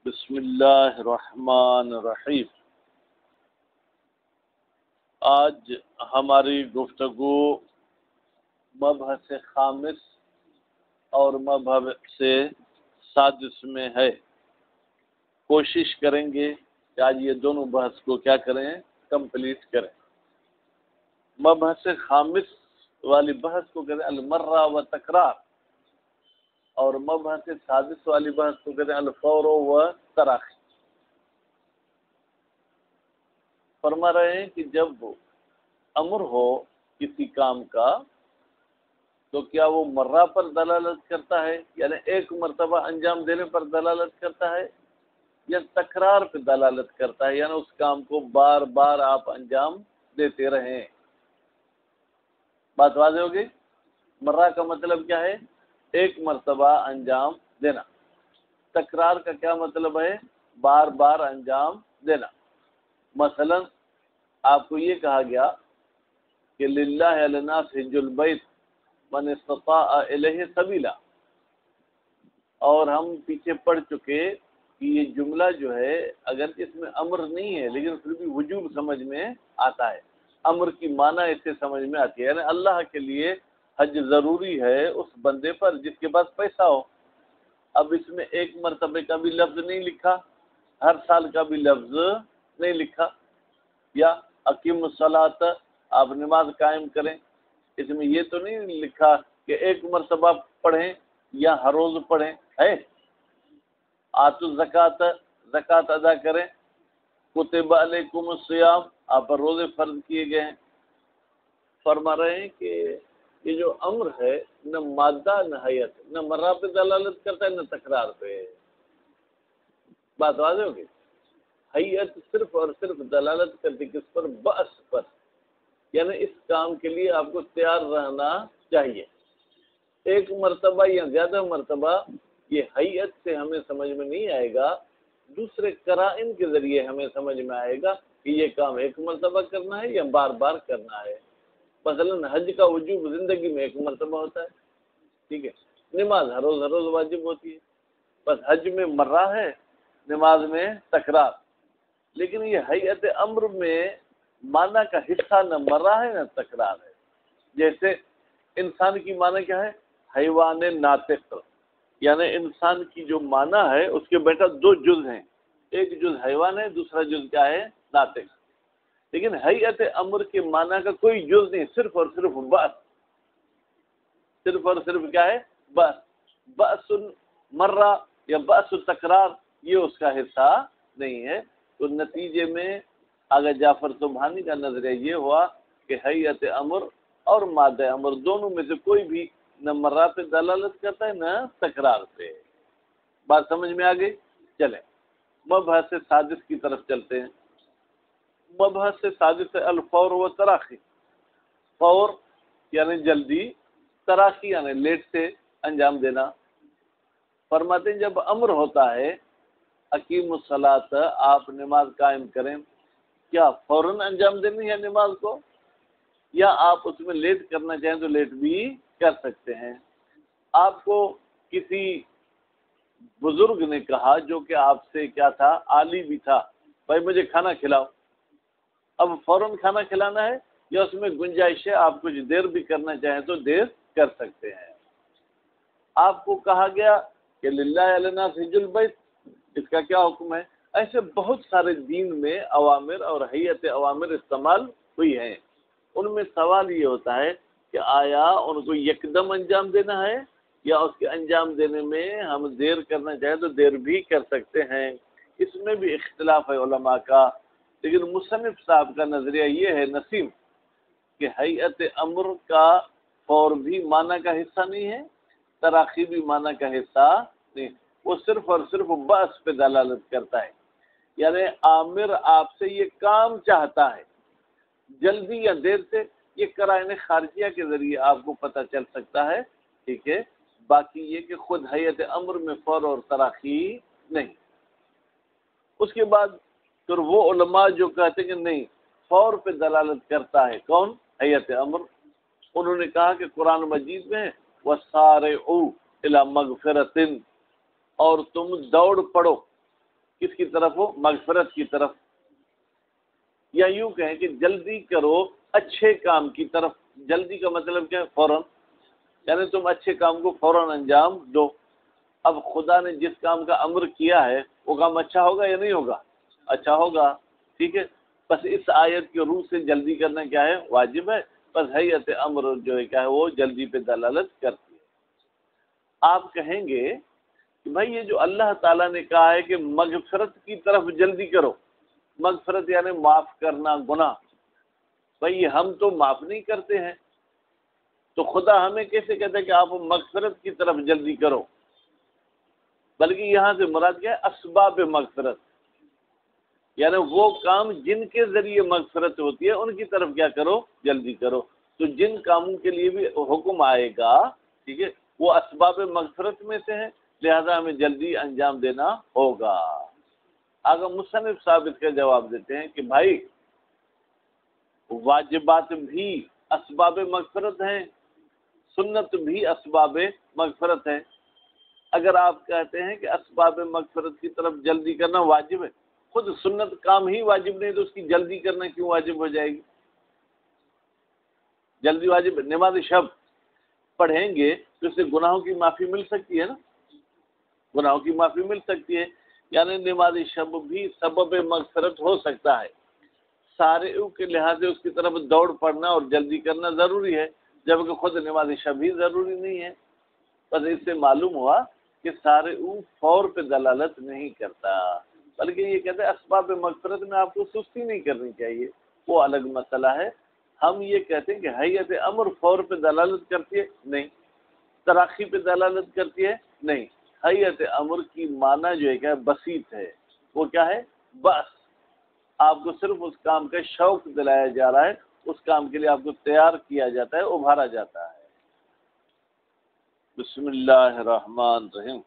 بسم اللہ الرحمن الرحیم۔ آج ہماری گفتگو مبحث خامس اور مبحث سادس میں ہے۔ کوشش کریں گے کہ آج یہ دونوں بحث کو کیا کریں، کمپلیٹ کریں۔ مبحث خامس والی بحث کو کہتے ہیں المرہ و تکرار، اور مبحث سادس والی بحث کو کہتے ہیں الفور و تراخی۔ فرما رہے ہیں کہ جب امر ہو کسی کام کا تو کیا وہ مرہ پر دلالت کرتا ہے، یعنی ایک مرتبہ انجام دینے پر دلالت کرتا ہے، یا تکرار پہ دلالت کرتا ہے، یعنی اس کام کو بار بار آپ انجام دیتے رہیں۔ بات واضح ہوگی؟ مرہ کا مطلب کیا ہے؟ ایک مرتبہ انجام دینا۔ تکرار کا کیا مطلب ہے؟ بار بار انجام دینا۔ مثلا آپ کو یہ کہا گیا کہ للہ علی الناس حج البیت من استطاع الیہ سبیلا، اور ہم پیچھے پڑھ چکے کہ یہ جملہ جو ہے اگر اس میں امر نہیں ہے لیکن پھر بھی وجوب سمجھ میں آتا ہے، امر کی معنی اس سے سمجھ میں آتی ہے، یعنی اللہ کے لیے حج ضروری ہے اس بندے پر جس کے پاس پیسہ ہو۔ اب اس میں ایک مرتبہ کا بھی لفظ نہیں لکھا، ہر سال کا بھی لفظ نہیں لکھا، یا اقیم الصلاۃ آپ نماز قائم کریں، اس میں یہ تو نہیں لکھا کہ ایک مرتبہ پڑھیں یا ہر روز پڑھیں ہے۔ آتوا الزکوٰۃ زکوٰۃ ادا کریں، کتب علیکم الصیام آپ پر روزے فرض کیے گئے ہیں۔ فرما رہے ہیں کہ یہ جو امر ہے نہ مادہ نہ حیت، نہ مرہ پہ دلالت کرتا ہے نہ تکرار پہ۔ بات واضح ہوگی؟ حیت صرف اور صرف دلالت کرتی کس پر؟ بأس پر، یعنی اس کام کے لیے آپ کو تیار رہنا چاہیے۔ ایک مرتبہ یا زیادہ مرتبہ یہ حیت سے ہمیں سمجھ میں نہیں آئے گا، دوسرے قرائن کے ذریعے ہمیں سمجھ میں آئے گا کہ یہ کام ایک مرتبہ کرنا ہے یا بار بار کرنا ہے۔ مثلا حج کا وجوب زندگی میں ایک مرتبہ ہوتا ہے، ٹھیک ہے، نماز ہر روز واجب ہوتی ہے، بس حج میں مرہ ہے، نماز میں تکرار۔ لیکن یہ حیت امر میں معنی کا حصہ نہ مرہ ہے نہ تکرار ہے۔ جیسے انسان کی معنی کیا ہے؟ حیوان ناطق، یعنی انسان کی جو معنی ہے اس کے بیٹا دو جز ہیں، ایک جز حیوان ہے، دوسرا جز کیا ہے؟ ناطق۔ لیکن حیت امر کے معنی کا کوئی جز نہیں، صرف اور صرف بأس، صرف اور صرف کیا ہے؟ بأس۔ بأس مرہ یا بأس تکرار یہ اس کا حصہ نہیں ہے۔ تو نتیجے میں آگے جعفر سبحانی کا نظریہ یہ ہوا کہ حیت امر اور مادہ امر دونوں میں سے کوئی بھی نہ مرہ پہ دلالت کرتا ہے نہ تکرار پہ۔ بات سمجھ میں آ گئی؟ چلیں مبحث سادس کی طرف چلتے ہیں۔ مبحث سادس ہے الفور و تراخی۔ فور یعنی جلدی، تراخی یعنی لیٹ سے انجام دینا۔ فرماتے ہیں جب امر ہوتا ہے اقیم الصلاۃ آپ نماز قائم کریں، کیا فوراً انجام دینی ہے نماز کو، یا آپ اس میں لیٹ کرنا چاہیں تو لیٹ بھی کر سکتے ہیں؟ آپ کو کسی بزرگ نے کہا جو کہ آپ سے کیا تھا؟ عالی بھی تھا، بھائی مجھے کھانا کھلاؤ۔ اب فوراً کھانا کھلانا ہے یا اس میں گنجائش ہے آپ کچھ دیر بھی کرنا چاہیں تو دیر کر سکتے ہیں؟ آپ کو کہا گیا کہ للہ علی الناس حج البیت، اس کا کیا حکم ہے؟ ایسے بہت سارے دین میں اوامر اور حیت اوامر استعمال ہوئی ہیں۔ ان میں سوال یہ ہوتا ہے کہ آیا ان کو یکدم انجام دینا ہے یا اس کے انجام دینے میں ہم دیر کرنا چاہیں تو دیر بھی کر سکتے ہیں؟ اس میں بھی اختلاف ہے علماء کا، لیکن مصنف صاحب کا نظریہ یہ ہے نسیم کہ حیت امر کا فور بھی معنی کا حصہ نہیں ہے، تراخی بھی معنی کا حصہ نہیں، وہ صرف اور صرف بأس پہ دلالت کرتا ہے، یعنی عامر آپ سے یہ کام چاہتا ہے، جلدی یا دیر سے یہ قرائن خارجیہ کے ذریعے آپ کو پتہ چل سکتا ہے، ٹھیک ہے۔ باقی یہ کہ خود حیت امر میں فور اور تراخی نہیں۔ اس کے بعد پھر وہ علماء جو کہتے ہیں کہ نہیں فور پہ دلالت کرتا ہے، کون؟ حیت امر، انہوں نے کہا کہ قرآن مجید میں وَسَارِعُوا إِلَىٰ مَغْفِرَةٍ، اور تم دوڑ پڑو کس کی طرف ہو؟ مغفرت کی طرف، یا یوں کہیں کہ جلدی کرو اچھے کام کی طرف۔ جلدی کا مطلب کیا ہے؟ فوراً، یعنی تم اچھے کام کو فوراً انجام دو۔ اب خدا نے جس کام کا امر کیا ہے وہ کام اچھا ہوگا یا نہیں ہوگا؟ اچھا ہوگا، ٹھیک ہے۔ بس اس آیت کے روح سے جلدی کرنا کیا ہے؟ واجب ہے۔ بس حیت امر جو ہے کیا ہے؟ وہ جلدی پہ دلالت کرتی ہے۔ آپ کہیں گے کہ بھائی یہ جو اللہ تعالیٰ نے کہا ہے کہ مغفرت کی طرف جلدی کرو، مغفرت یعنی معاف کرنا گناہ، بھائی ہم تو معاف نہیں کرتے ہیں، تو خدا ہمیں کیسے کہتا ہے کہ آپ مغفرت کی طرف جلدی کرو؟ بلکہ یہاں سے مراد کیا ہے؟ اسباب مغفرت، یعنی وہ کام جن کے ذریعے مغفرت ہوتی ہے ان کی طرف کیا کرو؟ جلدی کرو۔ تو جن کاموں کے لیے بھی حکم آئے گا، ٹھیک ہے، وہ اسباب مغفرت میں سے ہیں، لہذا ہمیں جلدی انجام دینا ہوگا۔ اگر مصنف صاحب اس کا جواب دیتے ہیں کہ بھائی واجبات بھی اسباب مغفرت ہیں، سنت بھی اسباب مغفرت ہے۔ اگر آپ کہتے ہیں کہ اسباب مغفرت کی طرف جلدی کرنا واجب ہے، خود سنت کام ہی واجب نہیں تو اس کی جلدی کرنا کیوں واجب ہو جائے گی؟ جلدی واجب ہے۔ نماز شب پڑھیں گے تو اس سے گناہوں کی معافی مل سکتی ہے نا، گناہوں کی معافی مل سکتی ہے، یعنی نماز شب بھی سبب مغفرت ہو سکتا ہے۔ سارے کے لحاظ سے اس کی طرف دوڑ پڑنا اور جلدی کرنا ضروری ہے، جبکہ خود نماز شب ہی ضروری نہیں ہے۔ بس اس سے معلوم ہوا کہ سارے فور پہ دلالت نہیں کرتا، بلکہ یہ کہتے ہیں اسباب مغفرت میں آپ کو سستی نہیں کرنی چاہیے، وہ الگ مسئلہ ہے۔ ہم یہ کہتے ہیں کہ حیت امر فور پہ دلالت کرتی ہے؟ نہیں۔ تراخی پہ دلالت کرتی ہے؟ نہیں۔ حیت امر کی معنی جو ہے کیا بسیط ہے، وہ کیا ہے؟ بس آپ کو صرف اس کام کا شوق دلایا جا رہا ہے، اس کام کے لیے آپ کو تیار کیا جاتا ہے، ابھارا جاتا ہے۔ بسم اللہ الرحمن الرحیم۔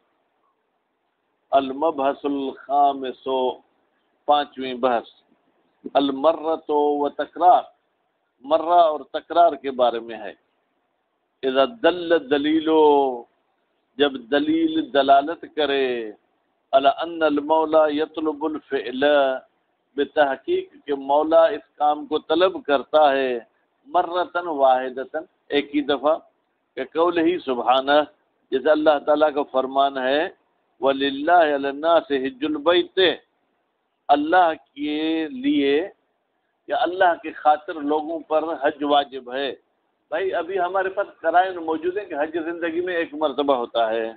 المبحث الخامس، پانچویں بحث، المرۃ و تکرار، مرہ اور تکرار کے بارے میں ہے۔ اذا دل دلیل، جب دلیل دلالت کرے، علی ان المولا یطلب الفعل، بتحقیق کہ مولا اس کام کو طلب کرتا ہے، مرتن واحدتن، ایک ہی دفعہ، کہ قول ہی سبحانہ، جیسے اللہ تعالیٰ کا فرمان ہے، وَلِلَّهِ عَلَى النَّاسِ حِجُّ الْبَيْتِ، اللہ کے لیے یا اللہ کی خاطر لوگوں پر حج واجب ہے۔ بھائی ابھی ہمارے پاس قرائن موجود ہیں کہ حج زندگی میں ایک مرتبہ ہوتا ہے،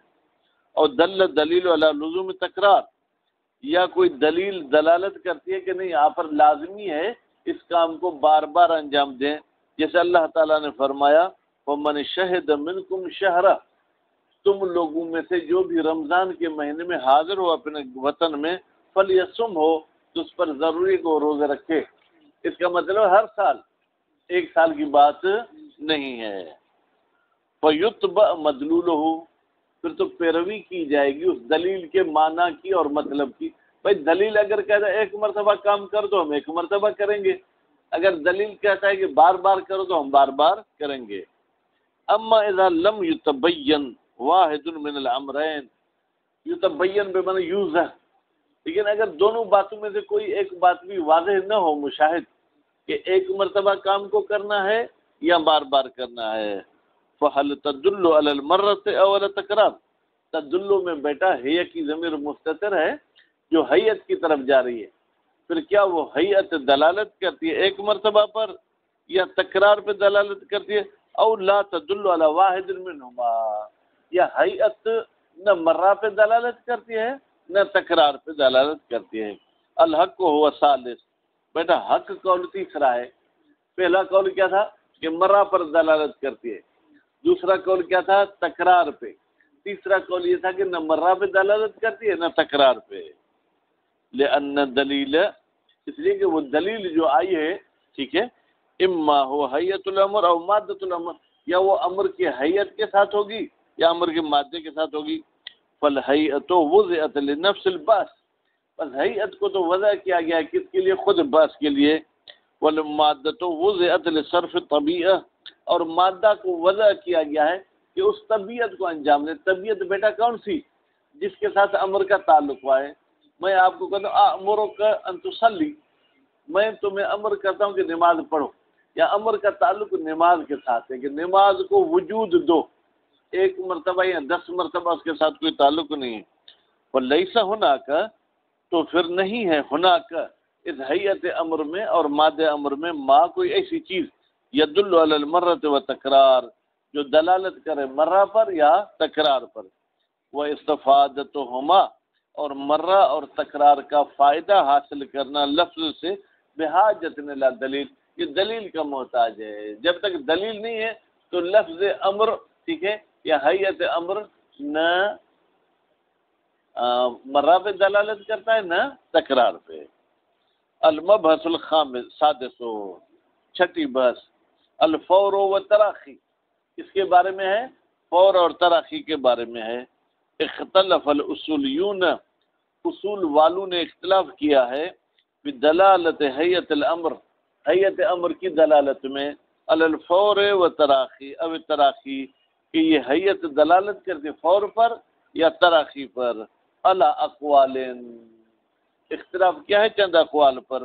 اور دلیل علی لزوم تکرار، یا کوئی دلیل دلالت کرتی ہے کہ نہیں آپ پر لازمی ہے اس کام کو بار بار انجام دیں، جیسے اللہ تعالیٰ نے فرمایا وَمَنِ شَهِدَ مِنْكُمْ شَهْرًا، تم لوگوں میں سے جو بھی رمضان کے مہینے میں حاضر ہو اپنے وطن میں، فَلْيَصُمْ، ہو تو اس پر ضروری کو روزہ رکھے۔ اس کا مطلب ہر سال، ایک سال کی بات نہیں ہے۔ فَيُتْبَعْ مَدْلُولُهُ، پھر تو پیروی کی جائے گی اس دلیل کے معنی کی اور مطلب کی۔ بھائی دلیل اگر کہتا ہے ایک مرتبہ کام کر دو، ہم ایک مرتبہ کریں گے، اگر دلیل کہتا ہے کہ بار بار کرو تو ہم بار بار کریں گے۔ اما اذا لم يتبین واحد من الامرین، یتبین بمعنی یوضح، لیکن اگر دونوں باتوں میں سے کوئی ایک بات بھی واضح نہ ہو، مشاہد، کہ ایک مرتبہ کام کو کرنا ہے یا بار بار کرنا ہے، فَهَلْ تَدُلُّ عَلَى الْمَرَّةِ أَوْ عَلَى التَّكْرَارِ، تدلو میں بیٹا ہے کی ضمیر مستتر ہے جو حیت کی طرف جا رہی ہے، پھر کیا وہ حیت دلالت کرتی ہے ایک مرتبہ پر یا تکرار پہ دلالت کرتی ہے؟ او لا تدل علی واحد منہما، یا حیت نہ مرہ پہ دلالت کرتی ہے نہ تکرار پہ دلالت کرتی ہے۔ الحق ہوا ثالث، بیٹا حق قول تیسرا ہے۔ پہلا قول کیا تھا کہ مرہ پر دلالت کرتی ہے، دوسرا قول کیا تھا تکرار پہ، تیسرا قول یہ تھا کہ نہ مرہ پہ دلالت کرتی ہے نہ تکرار پہ۔ لأن دلیل، اس لیے کہ وہ دلیل جو آئی ہے، ٹھیک ہے، اما ہو حیت الامر او مادت الامر، یا وہ امر کی حیت کے ساتھ ہوگی یا امر کے مادے کے ساتھ ہوگی۔ فالحیت وضعت لنفس الباس، بس حیت کو تو وضع کیا گیا ہے کس کے لیے؟ خود باس کے لیے۔ والمادت وضعت لصرف طبیعہ، اور مادہ کو وضع کیا گیا ہے کہ اس طبیعت کو انجام دے۔ طبیعت بیٹا کون سی؟ جس کے ساتھ امر کا تعلق ہوا ہے، میں آپ کو کہتا ہوں امرک ان تصلی، میں تمہیں امر کرتا ہوں کہ نماز پڑھو، یا امر کا تعلق نماز کے ساتھ ہے کہ نماز کو وجود دو، ایک مرتبہ یا 10 مرتبہ اس کے ساتھ کوئی تعلق نہیں ہے۔ اور لیسا ہونا کا، تو پھر نہیں ہے ہونا کا اس حیت امر میں اور ماد امر میں ما کوئی ایسی چیز یدل علی المرۃ و تکرار جو دلالت کرے مرہ پر یا تکرار پر، وہ استفادتہما اور مرہ اور تکرار کا فائدہ حاصل کرنا لفظ سے بحاجت الی دلیل، یہ دلیل کا محتاج ہے۔ جب تک دلیل نہیں ہے تو لفظ امر، ٹھیک ہے، یا حیت امر نہ مرہ پہ دلالت کرتا ہے نہ تکرار پہ۔ المبحث الخامس سادس، چھٹی بحث، الفور و تراخی، اس کے بارے میں ہے، فور اور تراخی کے بارے میں ہے۔ اختلف الاصولیون، اصول والوں نے اختلاف کیا ہے بدلالت حیت الامر، حیت امر کی دلالت میں، علی الفور و تراخی او تراخی، کہ یہ حیت دلالت کرتے فور پر یا تراخی پر، علی اقوال، اختلاف کیا ہے چند اقوال پر۔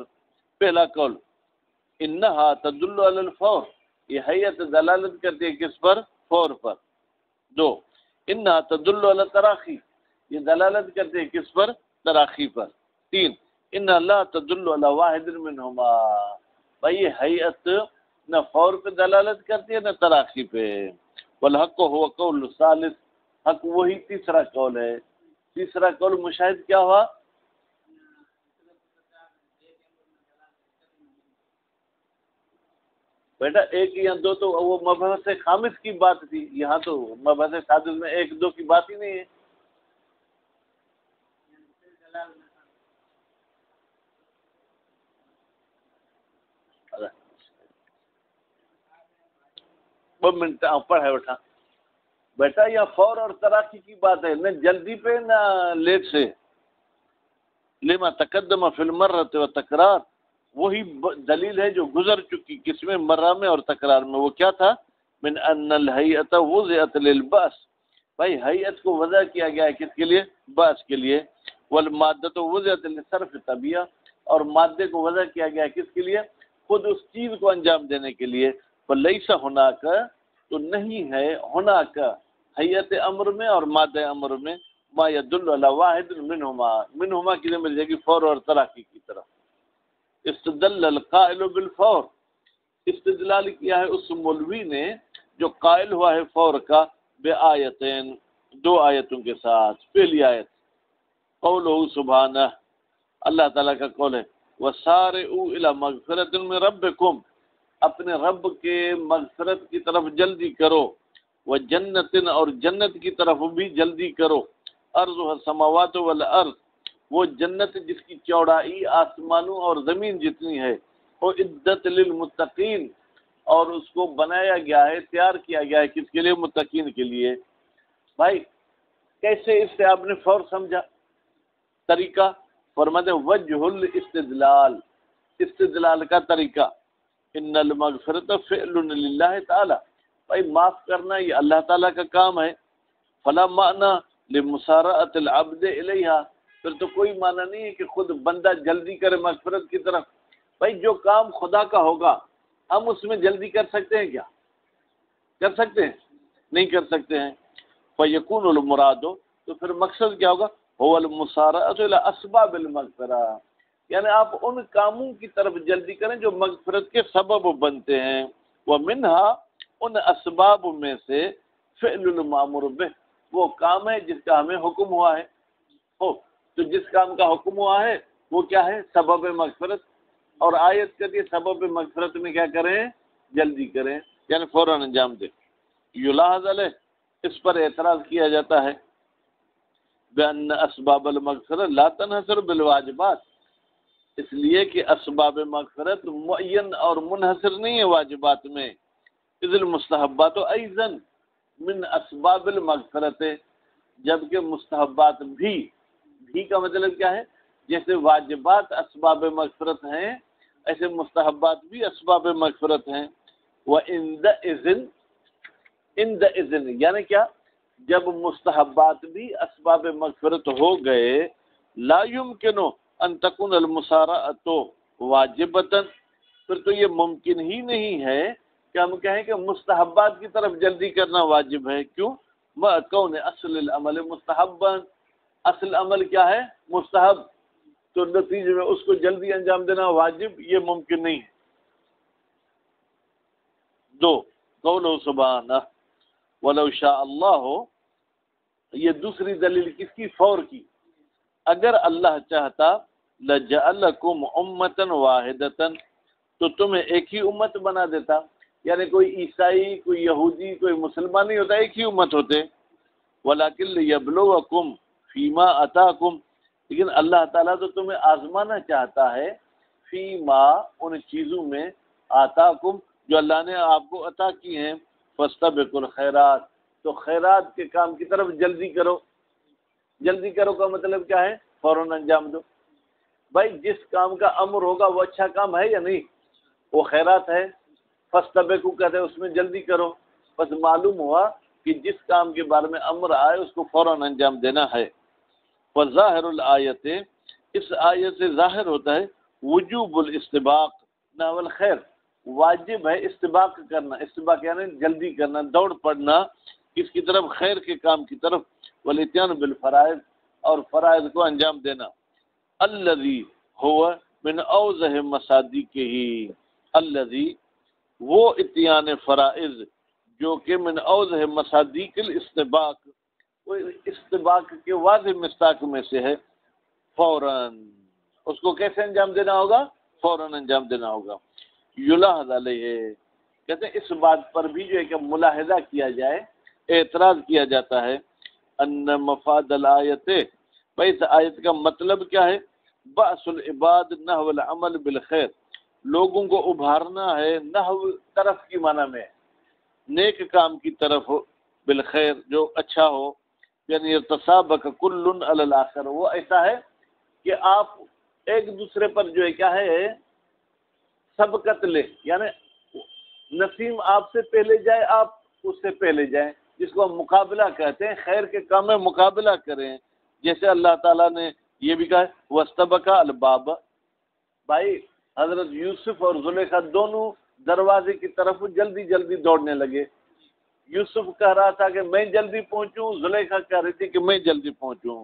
پہلا قول انہا تدل علی الفور، یہ حیت دلالت کرتی ہے کس پر؟ فور پر۔ دو انہا تدل علی تراخی، یہ دلالت کرتے ہیں کس پر؟ تراخی پر۔ تین انہا لا تدل علی واحد منہما، بھائی یہ حیت نہ فور پہ دلالت کرتی ہے نہ تراخی پہ۔ والحق هو قول الثالث، حق وہی تیسرا قول ہے۔ تیسرا قول مشاہد کیا ہوا؟ بیٹا ایک یا دو تو وہ مبحث خامس کی بات تھی، یہاں تو مبحث سادس میں ایک دو کی بات ہی نہیں ہے۔ دو منٹ پڑھے بیٹا، بیٹا یا فور اور تراخی کی بات ہے، نہ جلدی پہ نہ لیٹ سے۔ لما تقدم فی المرۃ و تکرار، وہی دلیل ہے جو گزر چکی کس میں؟ مرہ میں اور تکرار میں۔ وہ کیا تھا؟ من ان الہیئۃ وضعت للباس، بھائی حیت کو وضع کیا گیا ہے کس کے لیے؟ باس کے لیے۔ والمادۃ وضعت للصرف طبیعہ، اور مادے کو وضع کیا گیا ہے کس کے لیے؟ خود اس چیز کو انجام دینے کے لیے۔ فلیس ہناک، تو نہیں ہے ہناک حیت امر میں اور مادہ امر میں ما یدل علی واحد منہما، منہما کی مل جائے گی فور اور تراخی کی طرف۔ استدل القائل بالفور، استدلال کیا ہے اس مولوی نے جو قائل ہوا ہے فور کا، بے آیتین، دو آیتوں کے ساتھ۔ پہلی آیت قولہ سبحانہ، اللہ تعالیٰ کا قول ہے وَسَارِعُوا إِلَى مَغْفِرَةٍ مِّن رَبِّكُمْ، اپنے رب کے مغفرت کی طرف جلدی کرو، وَجَنَّةٍ، اور جنت کی طرف بھی جلدی کرو، عرضها السماوات والارض، وہ جنت جس کی چوڑائی آسمانوں اور زمین جتنی ہے، اعدت للمتقین، اور اس کو بنایا گیا ہے، تیار کیا گیا ہے کس کے لیے؟ متقین کے لیے۔ بھائی کیسے اس سے آپ نے فور سمجھا؟ طریقہ فرماتے ہیں وجہ الاستدلال، استدلال کا طریقہ، ان المغفرۃ فعل للہ تعالی، بھائی معاف کرنا یہ اللہ تعالیٰ کا کام ہے۔ فلا معنی لمسارعۃ العبد الیہا، پھر تو کوئی معنی نہیں ہے کہ خود بندہ جلدی کرے مغفرت کی طرف۔ بھائی جو کام خدا کا ہوگا ہم اس میں جلدی کر سکتے ہیں کیا؟ کر سکتے ہیں؟ نہیں کر سکتے ہیں۔ فیکون المراد، تو پھر مقصد کیا ہوگا؟ هو المسارعۃ الی اسباب المغفرہ، یعنی آپ ان کاموں کی طرف جلدی کریں جو مغفرت کے سبب بنتے ہیں۔ ومنها، ان اسباب میں سے فعل المامور بہ، وہ کام ہے جس کا ہمیں حکم ہوا ہے۔ تو جس کام کا حکم ہوا ہے وہ کیا ہے؟ سبب مغفرت، اور آیت کہتی ہے سبب مغفرت میں کیا کریں؟ جلدی کریں، یعنی فوراً انجام دیں۔ یلاحظ علیہ، اس پر اعتراض کیا جاتا ہے بأن اسباب المغفرت لا تنحصر بالواجبات، اس لیے کہ اسباب مغفرت معین اور منحصر نہیں ہے واجبات میں۔ اذ المستحبات ایضا من اسباب المغفرت، جبکہ مستحبات بھی کا مطلب کیا ہے؟ جیسے واجبات اسباب مغفرت ہیں ایسے مستحبات بھی اسباب مغفرت ہیں۔ وَإِنْدَئِذٍ، یعنی کیا؟ جب مستحبات بھی اسباب مغفرت ہو گئے، لا يمكن ان تكون المسارعة واجبة، پھر تو یہ ممکن ہی نہیں ہے کہ ہم کہیں کہ مستحبات کی طرف جلدی کرنا واجب ہے. کیوں؟ کون اصل العمل مستحبا، اصل عمل کیا ہے؟ مستحب، تو نتیجے میں اس کو جلدی انجام دینا واجب، یہ ممکن نہیں ہے. دو، قولہ سبحانہ ولو شاء اللہ، یہ دوسری دلیل کس کی؟ فور کی. اگر اللہ چاہتا لجعلکم امة واحدة، تو تمہیں ایک ہی امت بنا دیتا. یعنی کوئی عیسائی، کوئی یہودی، کوئی مسلمان نہیں ہوتا، ایک ہی امت ہوتے. ولیکن لیبلوکم فیما اتاکم، لیکن اللہ تعالیٰ تو تمہیں آزمانا چاہتا ہے فیما، ان چیزوں میں، آتاکم جو اللہ نے آپ کو عطا کی ہیں. فاستبقوا الخیرات، تو خیرات کے کام کی طرف جلدی کرو. جلدی کرو کا مطلب کیا ہے؟ فوراً انجام دو. بھائی جس کام کا امر ہوگا وہ اچھا کام ہے یا نہیں؟ وہ خیرات ہے. فاستبقوا کہتے ہیں اس میں جلدی کرو. بس معلوم ہوا کہ جس کام کے بارے میں امر آئے اس کو فوراً انجام دینا ہے. وظاہر الآیت، اس آیت سے ظاہر ہوتا ہے وجوب الاستباق نحو الخیر، واجب ہے استباق کرنا. استباق یعنی جلدی کرنا، دوڑ پڑنا کس کی طرف؟ خیر کے کام کی طرف. والاتیان بالفرائض، اور فرائض کو انجام دینا. الذی هو من اوضح مصادیقہ، الذی وہ اتیان فرائض جو کہ من اوضح مصادیق الاستباق، وہ استباق کے واضح مصداق میں سے ہے. فوراً اس کو کیسے انجام دینا ہوگا؟ فوراً انجام دینا ہوگا. یلاحظ علیہ، کہتے ہیں اس بات پر بھی جو ہے کہ ملاحظہ کیا جائے، اعتراض کیا جاتا ہے. ان مفاد الآیت، بھائی اس آیت کا مطلب کیا ہے؟ بعث العباد نحو العمل بالخیر، لوگوں کو ابھارنا ہے نحو طرف کی معنی میں، نیک کام کی طرف، بالخیر جو اچھا ہو. یعنی ارتسابک کل علی الاخر، وہ ایسا ہے کہ آپ ایک دوسرے پر جو ہے کیا ہے سبقت لے، یعنی نسیم آپ سے پہلے جائے، آپ اس سے پہلے جائیں، جس کو ہم مقابلہ کہتے ہیں. خیر کے کام میں مقابلہ کریں. جیسے اللہ تعالیٰ نے یہ بھی کہا ہے وَاسْتَبَقَا الْبَابَ، بھائی حضرت یوسف اور زلیخا دونوں دروازے کی طرف جلدی جلدی دوڑنے لگے. یوسف کہہ رہا تھا کہ میں جلدی پہنچوں، زلیخا کہہ رہی تھی کہ میں جلدی پہنچوں.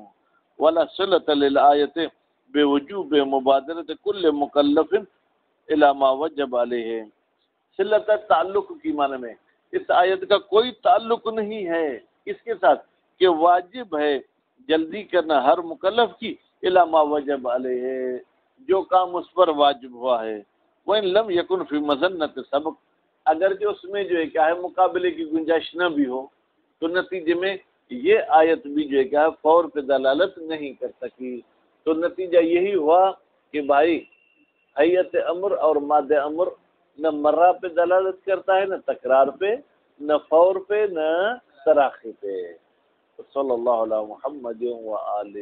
وَلَا صِلَةَ لِلْآیَةِ بِوُجُوبِ مُبَادَرَةِ كُلِّ مُكَلَّفٍ إِلَىٰ مَا وَجَبَ عَلَيْهِ، صلت تعلق کی معنی میں اس آیت کا کوئی تعلق نہیں ہے اس کے ساتھ کہ واجب ہے جلدی کرنا ہر مکلف کی، الا ما وجب علیہ، جو کام اس پر واجب ہوا ہے. وَإِن لَمْ يَكُنْ فِي مَظَنَّةِ سَبْقٍ، اگر کہ اس میں جو ہے کیا ہے مقابلے کی گنجائش نہ بھی ہو، تو نتیجے میں یہ آیت بھی جو ہے کیا ہے فور پہ دلالت نہیں کر سکی. تو نتیجہ یہی ہوا کہ بھائی حیت امر اور ماد امر نہ مرہ پہ دلالت کرتا ہے، نہ تکرار پہ، نہ فور پہ، نہ تراخی پہ. صلی اللہ علیہ محمد و آلہ